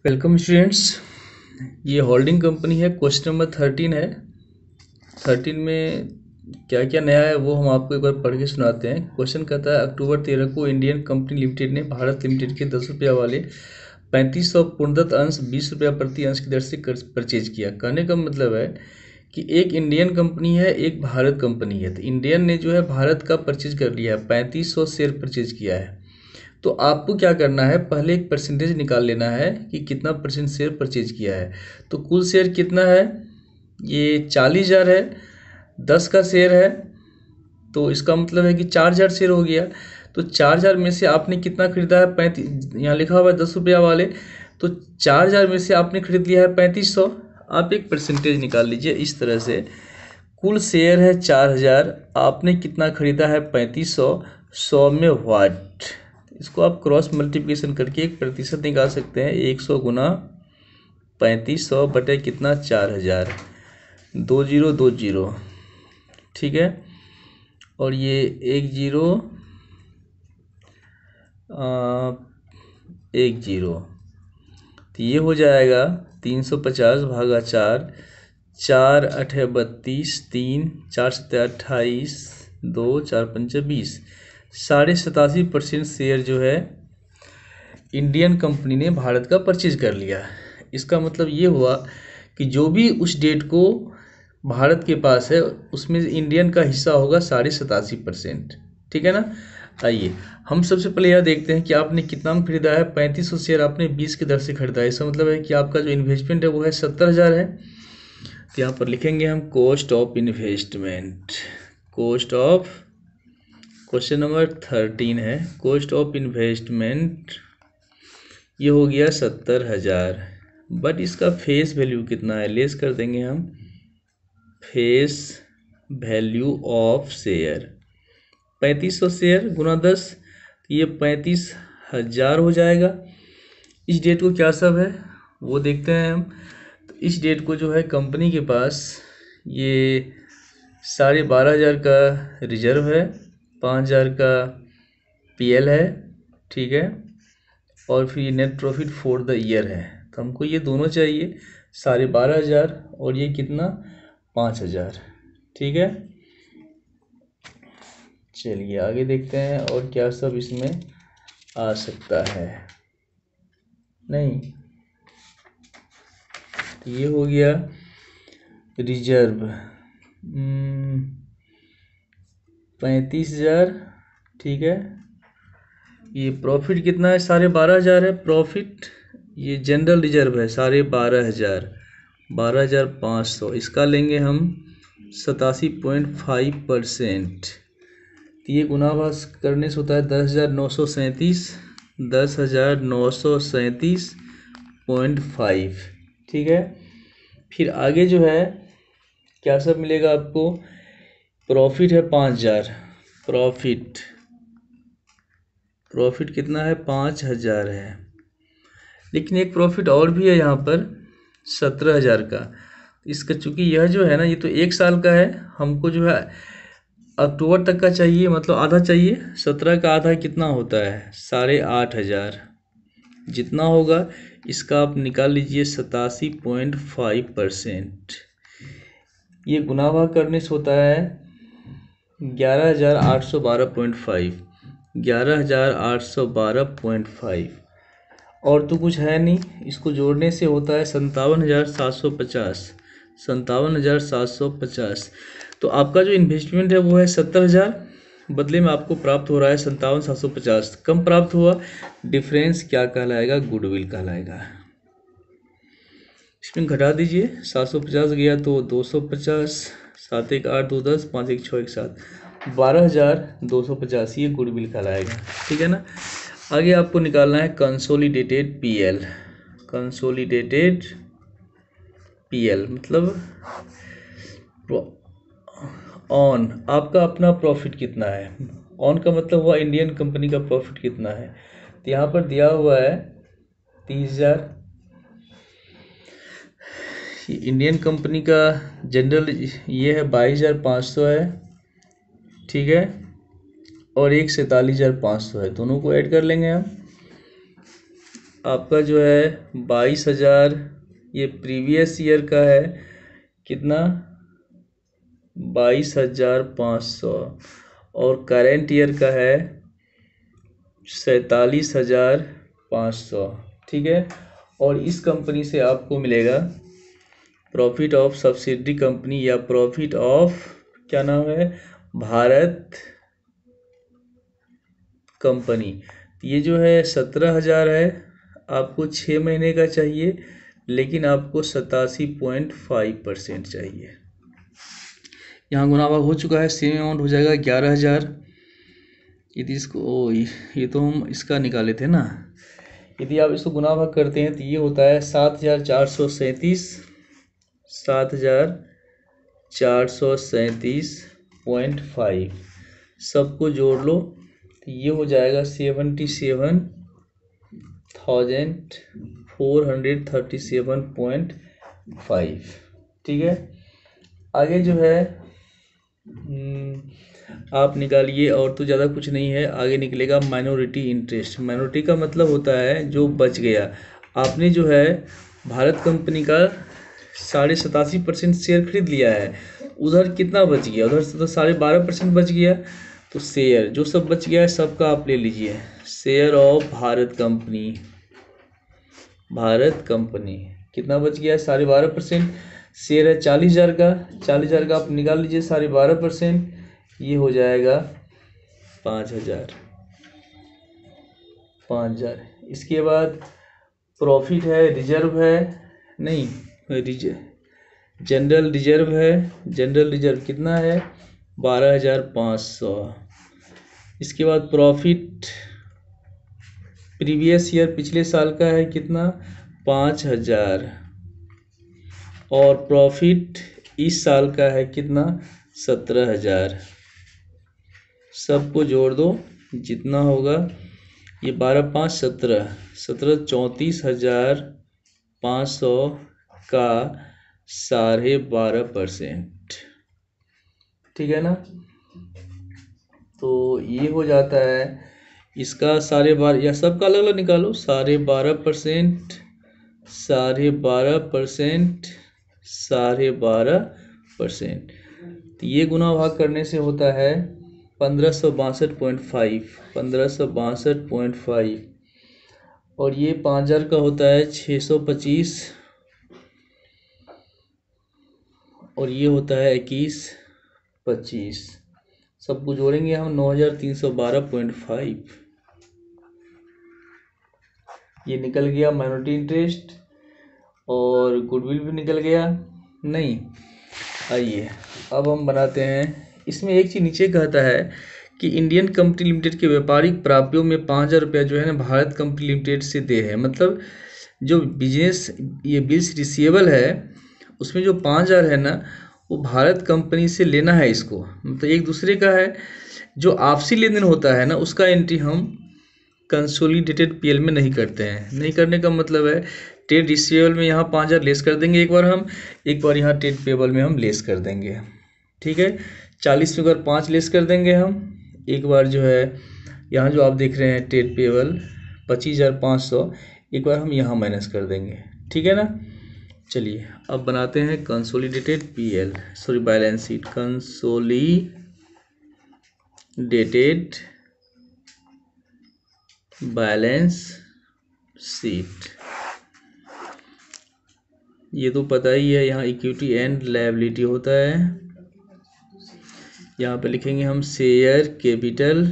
Welcome students. ये holding company है। Question number 13 है। 13 में क्या क्या नया है वो हम आपको एक बार पढ़ के सुनाते हैं। क्वेश्चन कहता है अक्टूबर 13 को इंडियन कंपनी लिमिटेड ने भारत लिमिटेड के 10 रुपया वाले 3500 पूर्णदत्त अंश 20 रुपया प्रति अंश की दर से परचेज किया। कहने का मतलब है कि एक इंडियन कंपनी है, एक भारत कंपनी है। तो इंडियन ने जो है भारत का परचेज कर लिया है, 3500 शेयर परचेज किया है। तो आपको क्या करना है, पहले एक परसेंटेज निकाल लेना है कि कितना परसेंट शेयर परचेज किया है। तो कुल शेयर कितना है, ये 40,000 है। 10 का शेयर है तो इसका मतलब है कि 4,000 शेयर हो गया। तो 4,000 में से आपने कितना खरीदा है, 35, यहाँ लिखा हुआ है 10 रुपया वाले। तो 4,000 में से आपने खरीद लिया है 3500। आप एक परसेंटेज निकाल लीजिए इस तरह से। कुल शेयर है 4,000, आपने कितना खरीदा है 3500, 100 में वाट। इसको आप क्रॉस मल्टीप्लिकेशन करके एक प्रतिशत निकाल सकते हैं। 100 गुना 3500 बटे कितना 4,000, 2020। ठीक है, और ये 10 तो ये हो जाएगा 350 भागा 4, 4 8 32, 3 4 7 28, 2 4 5 20। 87.5% शेयर जो है इंडियन कंपनी ने भारत का परचेज कर लिया। इसका मतलब ये हुआ कि जो भी उस डेट को भारत के पास है उसमें इंडियन का हिस्सा होगा 87.5%। ठीक है ना। आइए हम सबसे पहले यह देखते हैं कि आपने कितना में खरीदा है। 3500 शेयर आपने 20 की दर से खरीदा है। इसका मतलब है कि आपका जो इन्वेस्टमेंट है वो है 70,000 है। तो यहाँ पर लिखेंगे हम cost of investment. Cost of, question number 13 है, कॉस्ट ऑफ इन्वेस्टमेंट ये हो गया 70,000। बट इसका फेस वैल्यू कितना है, लेस कर देंगे हम। Face value of share 3500 share गुना 10, ये 35,000 हो जाएगा। इस डेट को क्या सब है वो देखते हैं हम। तो इस डेट को जो है कंपनी के पास ये 12,500 का रिजर्व है, 5,000 का पीएल है। ठीक है, और फिर ये net profit for the year है। तो हमको ये दोनों चाहिए, 12,500 और ये कितना 5,000। ठीक है, चलिए आगे देखते हैं और क्या सब इसमें आ सकता है। नहीं, तो ये हो गया रिजर्व 35,000। ठीक है, ये प्रॉफिट कितना है 12,500 है प्रॉफिट। ये जनरल रिजर्व है 12,500, 12,500। इसका लेंगे हम 87.5%। ये गुनाभास करने से होता है 10,937, 10,937.5। ठीक है, फिर आगे जो है क्या सब मिलेगा आपको। प्रॉफिट है 5,000, प्रॉफिट कितना है 5,000 है। लेकिन एक प्रॉफिट और भी है यहाँ पर 17,000 का। इसका चूंकि यह जो है ना ये तो 1 साल का है, हमको जो है अक्टूबर तक का चाहिए, मतलब आधा चाहिए। 17 का आधा कितना होता है 8,500, जितना होगा इसका आप निकाल लीजिए 87.5%। ये गुना भाग करने से होता है 11,812.5, 11,812.5। और तो कुछ है नहीं, इसको जोड़ने से होता है 57,750, 57,750। तो आपका जो इन्वेस्टमेंट है वो है 70,000, बदले में आपको प्राप्त हो रहा है 57,750। कम प्राप्त हुआ, डिफरेंस क्या कहलाएगा, गुडविल कहलाएगा। इसमें घटा दीजिए, 750 गया तो 250, 7 1 8 2 10, 5 1 6 1 7, 12,250 ये गुडविल कहलाएगा। ठीक है ना। आगे आपको निकालना है कंसोलिडेटेड पीएल। कंसोलिडेटेड पीएल मतलब ऑन आपका अपना प्रॉफिट कितना है। ऑन का मतलब हुआ इंडियन कंपनी का प्रॉफिट कितना है। तो यहाँ पर दिया हुआ है 30,000। इंडियन कंपनी का जनरल ये है 22,500 है। ठीक है, और एक 47,500 है, दोनों को ऐड कर लेंगे हम। आपका जो है 22,000, ये प्रीवियस ईयर का है कितना, 22,500, और करेंट ईयर का है 47,500। ठीक है। और इस कंपनी से आपको मिलेगा प्रॉफिट ऑफ सब्सिडरी कंपनी, या प्रॉफिट ऑफ, क्या नाम है, भारत कंपनी। ये जो है 17,000 है, आपको 6 महीने का चाहिए, लेकिन आपको 87.5% चाहिए। यहाँ गुना भाग हो चुका है, सेम अमाउंट हो जाएगा 11,000। यदि इसको ये तो हम इसका निकाले थे ना, यदि आप इसको गुना भाग करते हैं तो ये होता है 7,437, 7,437.5, सबको जोड़ लो तो ये हो जाएगा 77,437.5। ठीक है। आगे जो है आप निकालिए, और तो ज़्यादा कुछ नहीं है। आगे निकलेगा माइनॉरिटी इंटरेस्ट। माइनॉरिटी का मतलब होता है जो बच गया। आपने जो है भारत कंपनी का 87.5% शेयर खरीद लिया है, उधर कितना बच गया, उधर से तो 12.5% बच गया। तो शेयर जो सब बच गया है सबका आप ले लीजिए। Share of Bharat company, Bharat company कितना बच गया है, 12.5%। शेयर है 40,000 का, 40,000 का आप निकाल लीजिए 12.5%, ये हो जाएगा 5,000। इसके बाद प्रॉफिट है, रिजर्व है, नहीं जनरल रिजर्व है। जनरल रिजर्व कितना है, 12,500। इसके बाद प्रॉफिट प्रीवियस ईयर, पिछले साल का है कितना, 5,000। और प्रॉफिट इस साल का है कितना, 17,000। सबको जोड़ दो जितना होगा, ये 12,5 17, 34,500 का 12.5%। ठीक है ना। तो ये हो जाता है इसका 12.5, या सबका अलग अलग निकालो, 12.5%, 12.5%, 12.5%। तो ये गुना भाग करने से होता है 1562.5, 1562.5। और ये 5,000 का होता है 625, और ये होता है 2125। सबको जोड़ेंगे हम 9,312.5। ये निकल गया माइनॉरिटी इंटरेस्ट, और गुडविल भी निकल गया। नहीं, आइए अब हम बनाते हैं। इसमें एक चीज़ नीचे कहता है कि इंडियन कंपनी लिमिटेड के व्यापारिक प्राप्तियों में 5,000 रुपया जो है ना भारत कंपनी लिमिटेड से दे है। मतलब जो बिजनेस ये बिल्स रिसीवेबल है, उसमें जो 5,000 है ना, वो भारत कंपनी से लेना है इसको। मतलब एक दूसरे का है। जो आपसी लेन देन होता है ना, उसका एंट्री हम कंसोलिडेटेड पीएल में नहीं करते हैं। नहीं करने का मतलब है ट्रेड रिसीवेबल में यहाँ 5,000 लेस कर देंगे एक बार हम, एक बार यहाँ ट्रेड पेबल में हम लेस कर देंगे। ठीक है। 40 में अगर 5 लेस कर देंगे हम, एक बार जो है यहाँ जो आप देख रहे हैं ट्रेड पेबल 25,500, एक बार हम यहाँ माइनस कर देंगे। ठीक है ना। चलिए अब बनाते हैं consolidated PL, sorry balance sheet, consolidated balance sheet. ये तो पता ही है, यहाँ इक्विटी एंड लायबिलिटी होता है। यहाँ पे लिखेंगे हम शेयर कैपिटल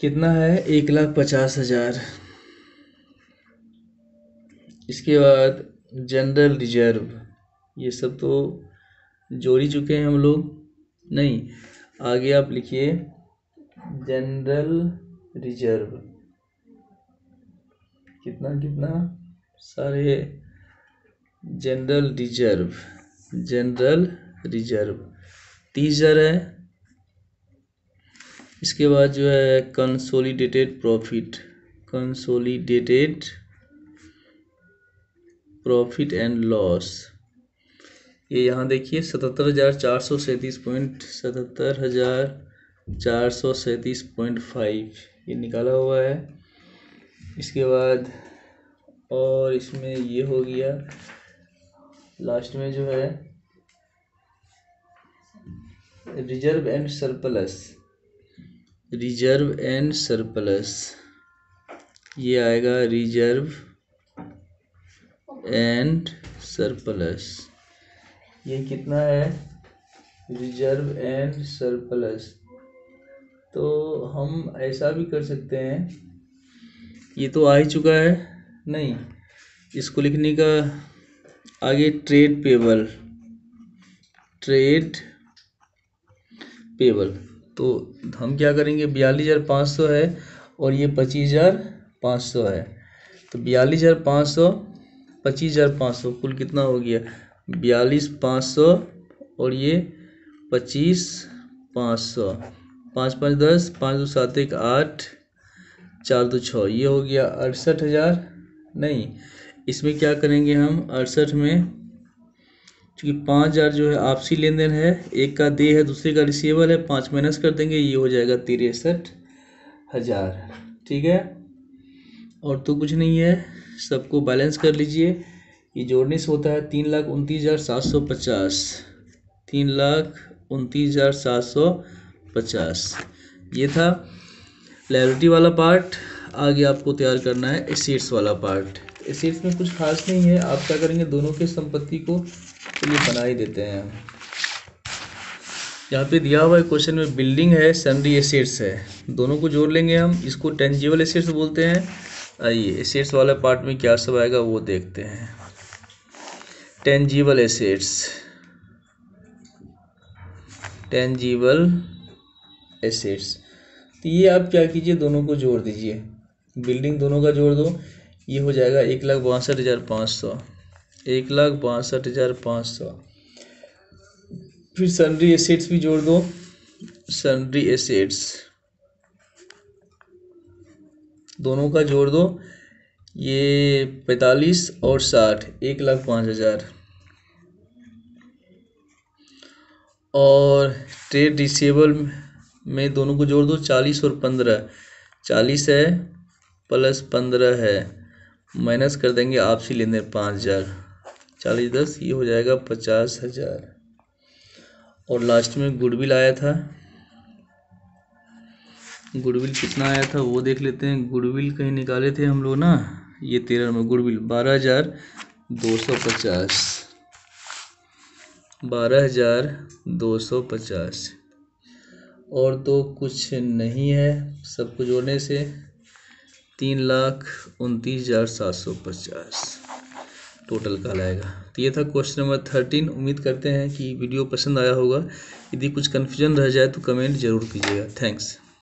कितना है, 1,50,000। इसके बाद जनरल रिजर्व, ये सब तो जोड़ ही चुके हैं हम लोग। नहीं, आगे आप लिखिए जनरल रिजर्व कितना कितना सारे, जनरल रिजर्व 30,000 है। इसके बाद जो है कंसोलिडेटेड प्रॉफिट एंड लॉस, ये यहाँ देखिए 77,437.5 ये निकाला हुआ है। इसके बाद और इसमें ये हो गया, लास्ट में जो है reserve and surplus, reserve and surplus, ये आएगा रिजर्व एंड सरप्लस। ये कितना है, रिजर्व एंड सरप्लस। तो हम ऐसा भी कर सकते हैं, ये तो आ ही चुका है, नहीं इसको लिखने का आगे ट्रेड पेबल, ट्रेड पेबल। तो हम क्या करेंगे, 42,500 है और ये 25,500 है, तो 42,500 25,500 कुल कितना हो गया, 42,500 और ये 25,500, 5 5 10, 5 2 7 1 8, 4 2 6, ये हो गया 68,000। नहीं, इसमें क्या करेंगे हम, 68 में क्योंकि 5,000 जो है आपसी लेन देन है, एक का देय है दूसरे का रिसीवेबल है, 5 माइनस कर देंगे, ये हो जाएगा 63,000। ठीक है, और तो कुछ नहीं है, सबको बैलेंस कर लीजिए। ये जोड़ने से होता है 3,29,750, 3,29,750। ये था लायबिलिटी वाला पार्ट। आगे आपको तैयार करना है एसेट्स वाला पार्ट। एसेट्स में कुछ खास नहीं है, आप क्या करेंगे, दोनों के संपत्ति को चलिए बना ही देते हैं। यहाँ पे दिया हुआ है क्वेश्चन में, बिल्डिंग है, सन्ड्री एसेट्स है, दोनों को जोड़ लेंगे हम, इसको टेंजिबल एसेट्स बोलते हैं। आइए एसेट्स वाला पार्ट में क्या सब आएगा वो देखते हैं। टेंजिबल एसेट्स, टेंजिबल एसेट्स, तो ये आप क्या कीजिए, दोनों को जोड़ दीजिए, बिल्डिंग दोनों का जोड़ दो, ये हो जाएगा 1,62,500, 1,62,500। फिर सन्ड्री एसेट्स भी जोड़ दो, सन्ड्री एसेट्स दोनों का जोड़ दो, ये 45 और 60, 1,05,000। और ट्रेड रिसीवेबल में दोनों को जोड़ दो, 40 और 15, 40 है प्लस 15 है, माइनस कर देंगे आपसी लेन देन 5,000, 40 10, ये हो जाएगा 50,000। और लास्ट में गुडविल आया था, गुडविल कितना आया था वो देख लेते हैं। गुडविल कहीं निकाले थे हम लोग ना, ये 13 में गुडविल 12,250, 12,250। और तो कुछ नहीं है, सबको जोड़ने से 3,29,750 टोटल कहलाएगा। तो ये था क्वेश्चन नंबर 13। उम्मीद करते हैं कि वीडियो पसंद आया होगा। यदि कुछ कन्फ्यूजन रह जाए तो कमेंट जरूर कीजिएगा। थैंक्स।